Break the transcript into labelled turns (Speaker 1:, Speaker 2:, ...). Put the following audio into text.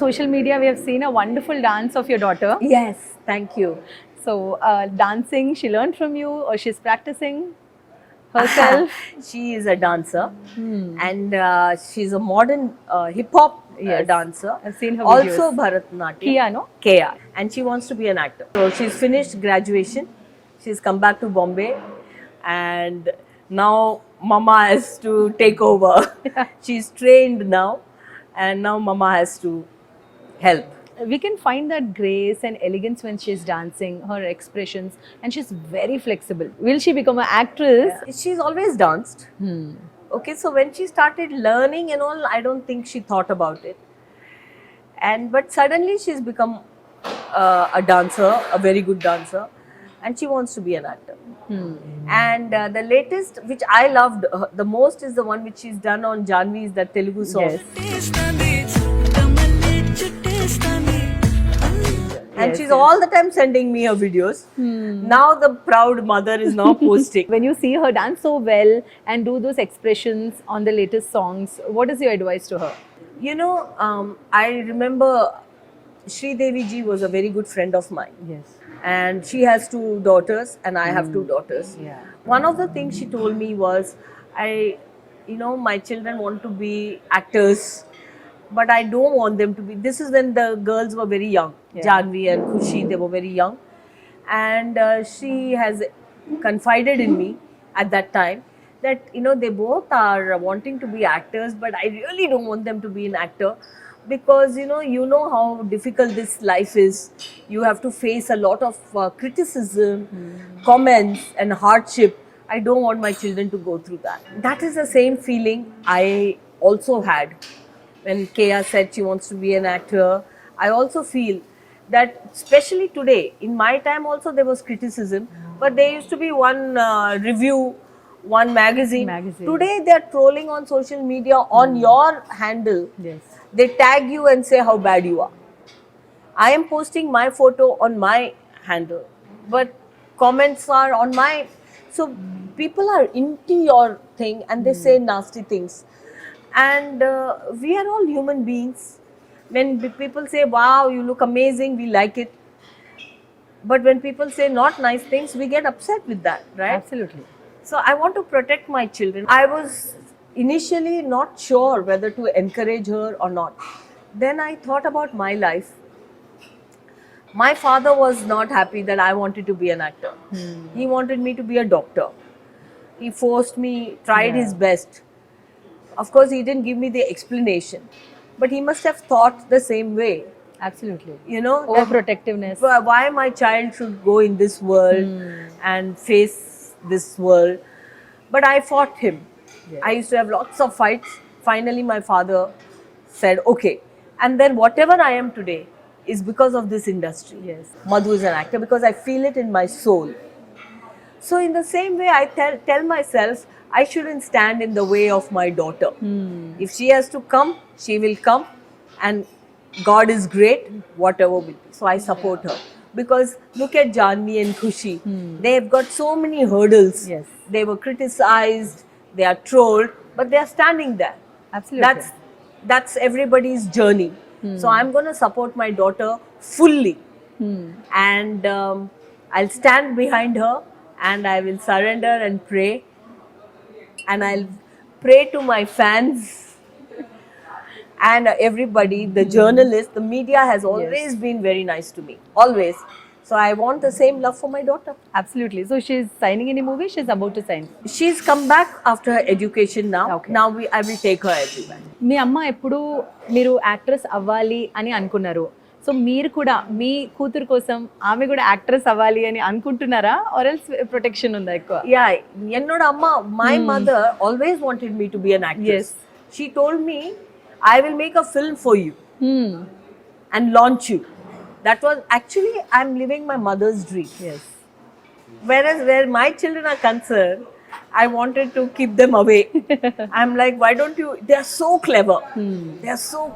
Speaker 1: Social media, we have seen a wonderful dance of your daughter.
Speaker 2: Yes, thank you.
Speaker 1: So, dancing, she learned from you, or she's practicing herself?
Speaker 2: She is a dancer, and she's a modern hip hop
Speaker 1: Yes.
Speaker 2: dancer.
Speaker 1: I've seen her
Speaker 2: Also
Speaker 1: videos.
Speaker 2: Bharatanatyam.
Speaker 1: Kia, no?
Speaker 2: Kea. And she wants to be an actor. So she's finished graduation. She's come back to Bombay, and now Mama has to take over. She's trained now, and now Mama has to help.
Speaker 1: We can find that grace and elegance when she's dancing, her expressions, and she's very flexible. Will she become an actress?
Speaker 2: She's always danced. Okay, so when she started learning and all, I don't think she thought about it. And but suddenly she's become a dancer, a very good dancer, and she wants to be an actor. And the latest, which I loved the most, is the one which she's done on Janvi's, that Telugu song.
Speaker 1: Yes.
Speaker 2: And
Speaker 1: Yes,
Speaker 2: she's
Speaker 1: yes.
Speaker 2: all the time sending me her videos. Now the proud mother is now posting.
Speaker 1: When you see her dance so well and do those expressions on the latest songs, what is your advice to her?
Speaker 2: You know, I remember Sri Devi ji was a very good friend of mine.
Speaker 1: Yes.
Speaker 2: And she has two daughters, and I have two daughters.
Speaker 1: Yeah.
Speaker 2: One of the things she told me was, my children want to be actors, but I don't want them to be. This is when the girls were very young.
Speaker 1: Yeah.
Speaker 2: Janvi and Khushi, they were very young. And she has confided in me at that time that, they both are wanting to be actors, but I really don't want them to be an actor, because you know how difficult this life is. You have to face a lot of criticism, comments, and hardship. I don't want my children to go through that. That is the same feeling I also had when Kea said she wants to be an actor. I also feel that, especially today, in my time also there was criticism, but there used to be one review, one magazine. Today they are trolling on social media on your handle.
Speaker 1: Yes.
Speaker 2: They tag you and say how bad you are. I am posting my photo on my handle, but comments are on my. So people are into your thing and they say nasty things. And we are all human beings. When people say, wow, you look amazing, we like it. But when people say not nice things, we get upset with that, right?
Speaker 1: Absolutely.
Speaker 2: So I want to protect my children. I was initially not sure whether to encourage her or not. Then I thought about my life. My father was not happy that I wanted to be an actor. He wanted me to be a doctor. He forced me, tried his best. Of course, he didn't give me the explanation, but he must have thought the same way.
Speaker 1: Absolutely.
Speaker 2: That
Speaker 1: Overprotectiveness.
Speaker 2: why my child should go in this world and face this world. But I fought him.
Speaker 1: Yes.
Speaker 2: I used to have lots of fights. Finally, my father said, okay. And then whatever I am today is because of this industry.
Speaker 1: Yes.
Speaker 2: Madhu is an actor, because I feel it in my soul. So in the same way, I tell myself, I shouldn't stand in the way of my daughter. If she has to come, she will come, and God is great, whatever will be. So I support her. Because look at Janvi and Khushi. They've got so many hurdles.
Speaker 1: Yes.
Speaker 2: They were criticized, they are trolled, but they are standing there.
Speaker 1: Absolutely.
Speaker 2: That's everybody's journey. So I'm going to support my daughter fully. And I'll stand behind her, and I will surrender and pray. And I'll pray to my fans and everybody, the journalists. The media has always been very nice to me, always. So I want the same love for my daughter.
Speaker 1: Absolutely. So she's signing any movie? She's about to sign.
Speaker 2: She's come back after her education now.
Speaker 1: Okay.
Speaker 2: Now I will take her everywhere.
Speaker 1: మీ అమ్మ ఎప్పుడు మీరు actress అవ్వాలి అని అనుకున్నారు. So మీరు కూడా మీ కూతురు కోసం ఆమె కూడా యాక్ట్రెస్ అవ్వాలి అని అనుకుంటున్నారా, ఆర్ ఎల్స్ ప్రొటెక్షన్ ఉందా ఎక్కువ?
Speaker 2: Yeah, என்னோட அம்மா, my mother always wanted me to be an actress.
Speaker 1: Yes.
Speaker 2: She told me, I will make a film for you and launch you. That was actually, I'm living my mother's dream.
Speaker 1: Yes.
Speaker 2: Whereas where my children are concerned, I wanted to keep them away. I'm like, why don't you? They are so clever. They are so